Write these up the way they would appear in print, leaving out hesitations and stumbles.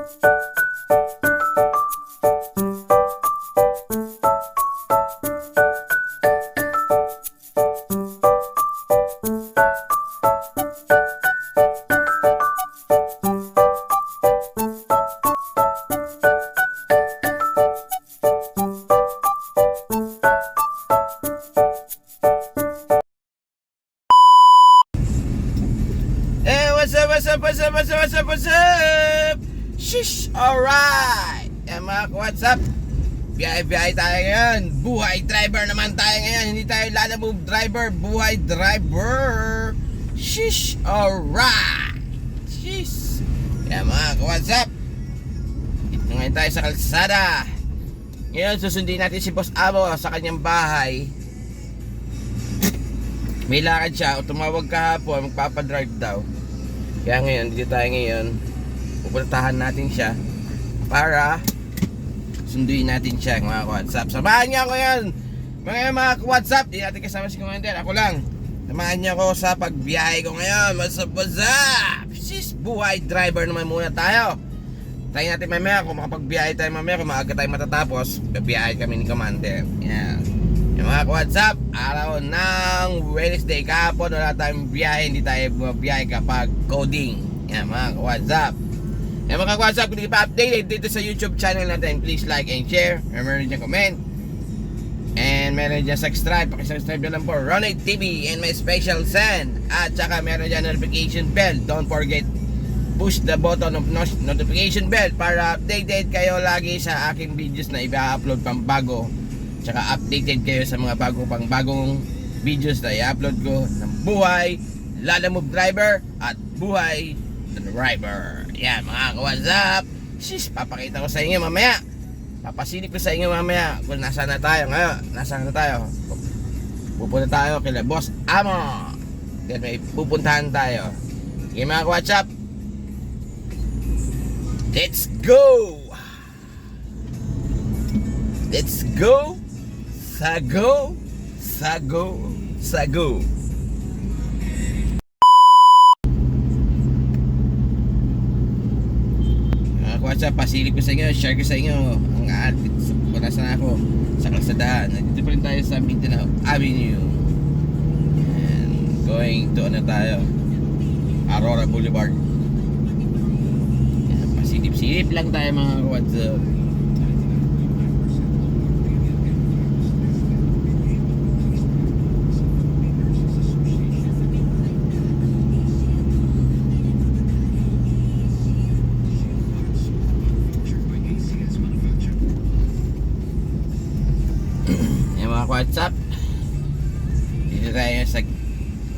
What's up? Shish! Alright! Yan mga what's up? Biyahe tayo ngayon. Buhay driver naman tayo ngayon. Hindi tayo lalamove driver. Buhay driver. Shish! Alright! Shish! Yan mga what's up? Dito ngayon tayo sa kalsada. Ngayon susundin natin si Boss Amo sa kanyang bahay. May lakad siya o tumawag kahapon, magpapadrive daw. Kaya ngayon, dito tayo ngayon. Pupuntahan natin siya para sunduin natin siya mga WhatsApp. Samahan niyo ako ngayon mga WhatsApp. Di natin kasama si Commander, ako lang. Samahan niyo ako sa pagbiyahe ko ngayon. What's up? Sis, buhay driver naman muna tayo. Try natin mamaya kung makapagbiyahe tayo mamaya. Kung maaga tayo matatapos, biyahe kami ni Commander. Yan. Yung mga WhatsApp, araw ng Wednesday. Kahapon wala tayong biyahe. Hindi tayo biyahe kapag coding. Yan mga WhatsApp. Yung mga WhatsApp, kung hindi pa updated dito sa YouTube channel natin, please like and share. Meron dyan comment. And meron dyan subscribe. Pakisubscribe nyo lang po Ronald TV and my special send. At saka meron dyan notification bell. Don't forget, push the button of notification bell para updated kayo lagi sa aking videos na i-upload pang bago. Tsaka updated kayo sa mga bagong videos na i-upload ko ng buhay lalamove driver at buhay driver. Yan mga WhatsApp. Sis, papakita ko sa inyo mamaya. Papasilip ko sa inyo mamaya kung nasaan na tayo ngayon. Nasaan na tayo? Pupunta tayo kila Boss Amo. Then may pupuntahan tayo. Sige mga WhatsApp, let's go! Let's go! Sago! WhatsApp, pasilip ko sa inyo, share ko sa inyo ang outfit kung nasaan ako sa kalsadahan. Nandito pa rin tayo sa Mindanao Avenue and going to tayo Aurora Boulevard. Pasilip-silip lang tayo mga WhatsApp. WhatsApp, dito tayo sa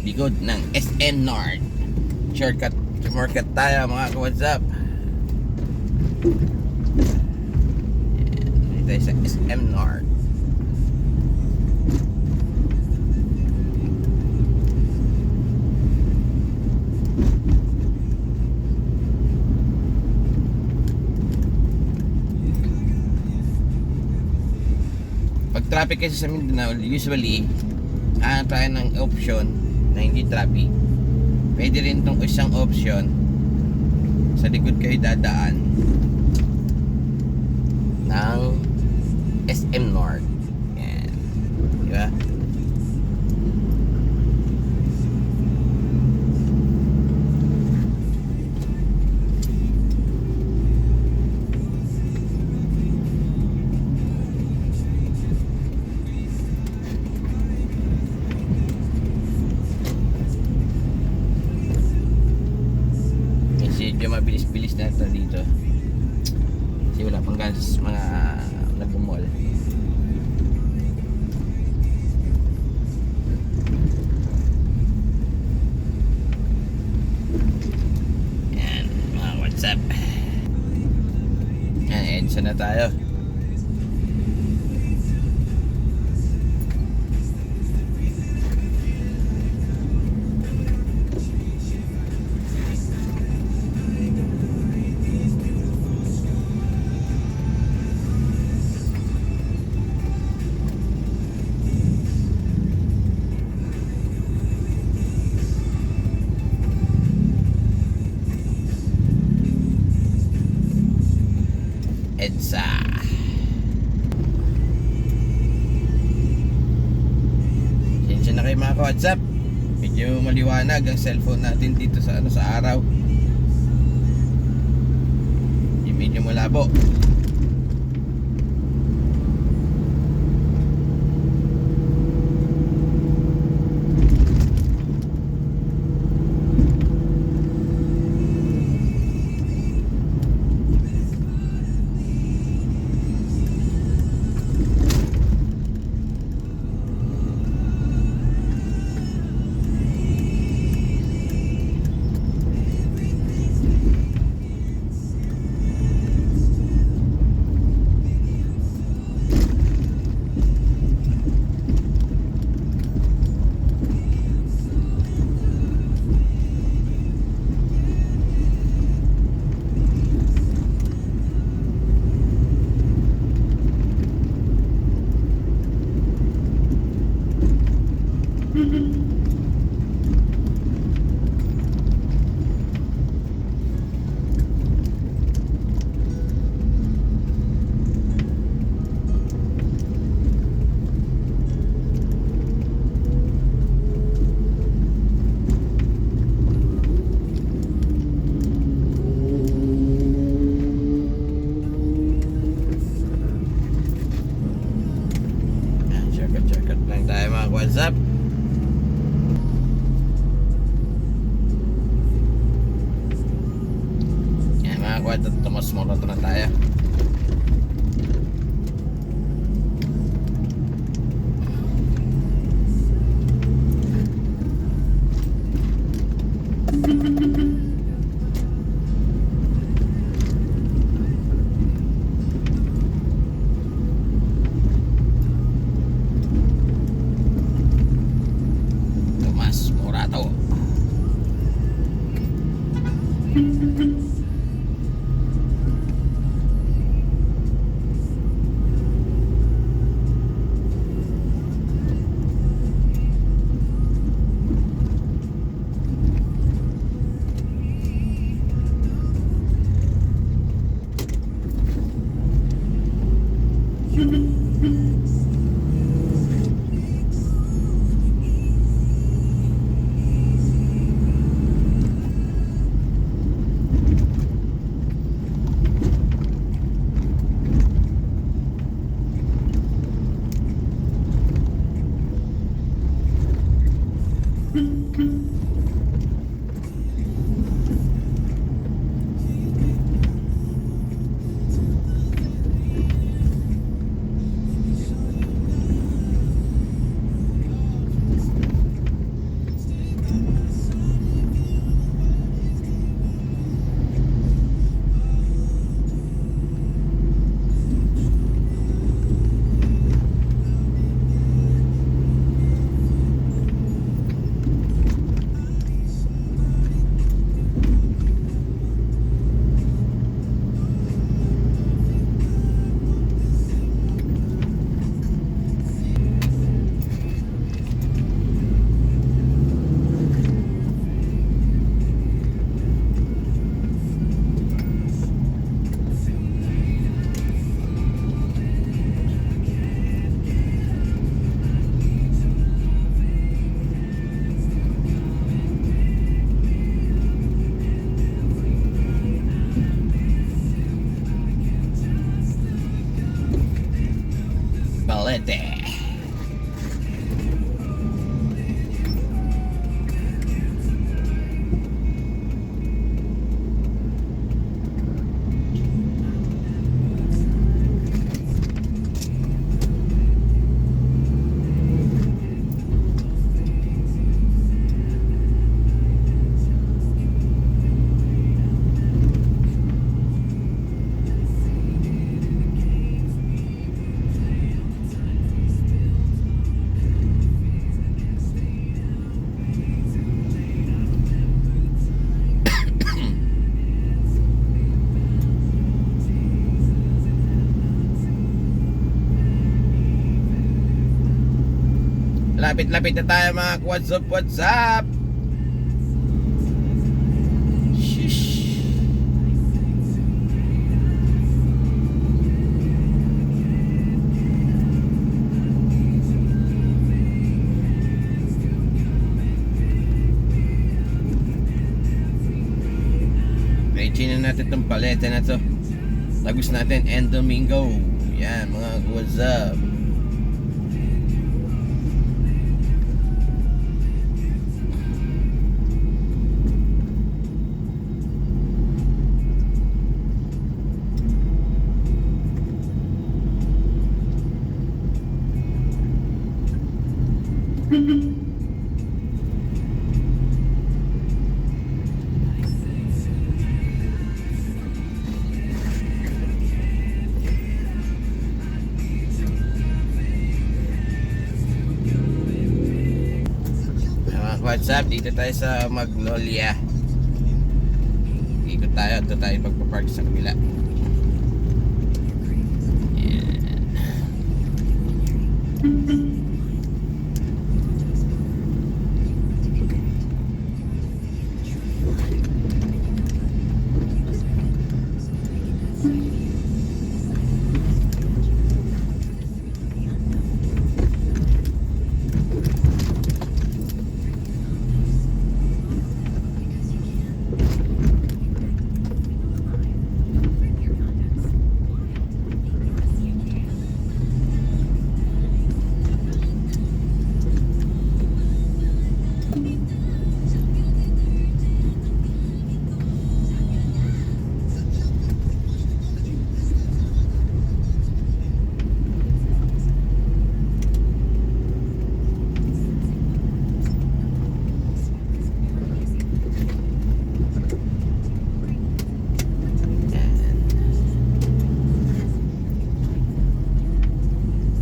likod ng SM North. Shortcut tayo mga WhatsApp. Dito tayo sa SM North. Traffic kasi sa Mindanao, usually tayo ng option na hindi traffic. Pwede rin itong isang option sa likod kayo dadaan ng SM North. Yan, diba? Medyo mabilis-bilis na ito dito kasi wala pang gas mga nag-mall. Yan mga WhatsApp. Yan, EDSA na tayo. EDSA. Sensya na kayo mga ka-WhatsApp, medyo maliwanag ang cellphone natin dito sa sa araw. Yung medyo malabo. Shortcut lang tayo mga WhatsApp. Yan mga WhatsApp, tumas mo na tayo. Tomas Morato. Balete. Lapit-lapit na tayo mga WhatsApp. Shish. Diretsuhin na natin itong paleta na to. Tagos natin end Domingo. Yan mga what's up. What's up? Dito tayo sa Magnolia. Ikot tayo. Ito tayo magpapark sa kabila.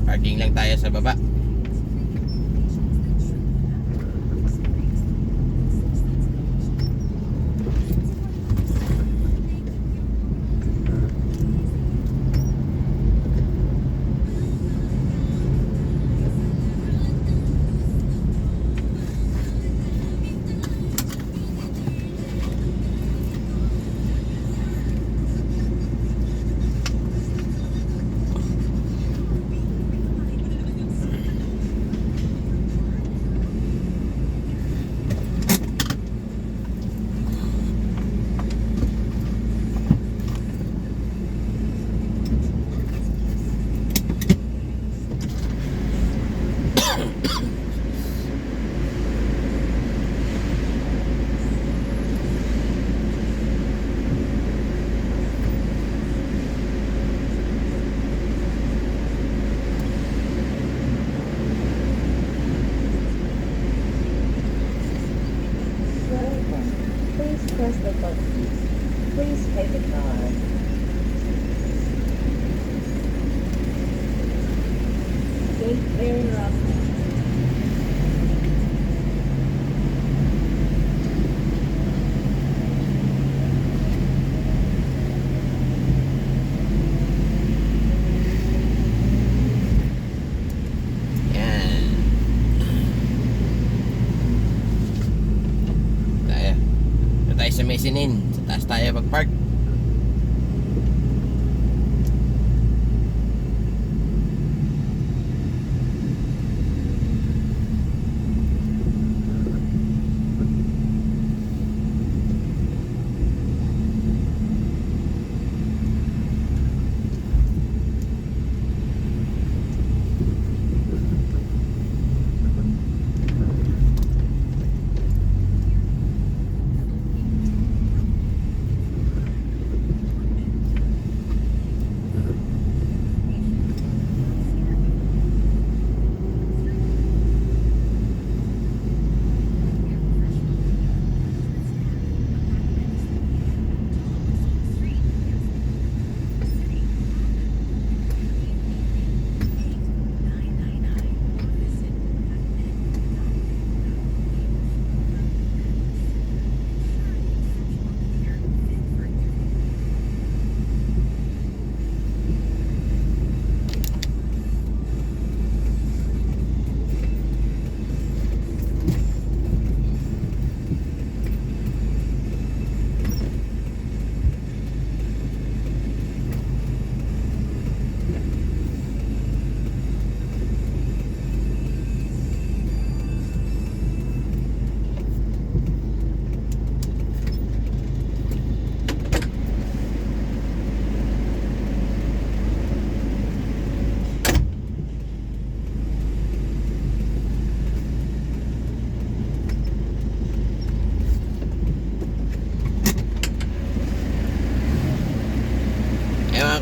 Parking lang tayo sa baba. Press the button. Please pay the card. Gate very rough. Sa mezzanine, sa taas tayo mag-park.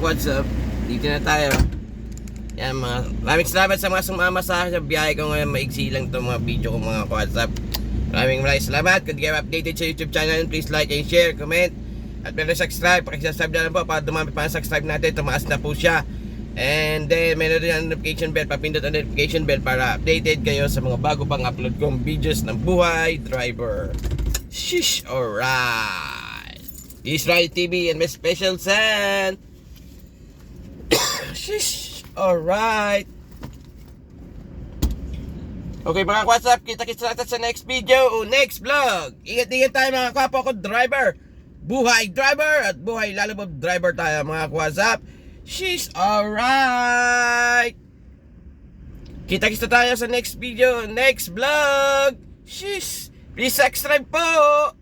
WhatsApp, dito na tayo. Yan maraming salamat sa mga sumama sa akin sa biyahe ko ngayon. Maiksi lang itong mga video ko mga WhatsApp. Maraming salamat. Kung di kayo updated sa YouTube channel, please like and share, comment. At meron subscribe, pakisubscribe na lang po para dumami pa ang subscribe natin, tumaas na po siya. And then meron din ang notification bell, papindot ang notification bell para updated kayo sa mga bago pang upload kong videos ng Buhay Driver. Shish, alright. This is Ride TV and my special son. Shish, alright. Okay mga WhatsApp, kita-kits natin sa next video o next vlog. Ingat-ingat tayo mga kapwa ko driver. Buhay driver at buhay lalabog driver tayo mga WhatsApp. She's alright. Kita-kits tayo sa next video, next vlog. She's, please subscribe po.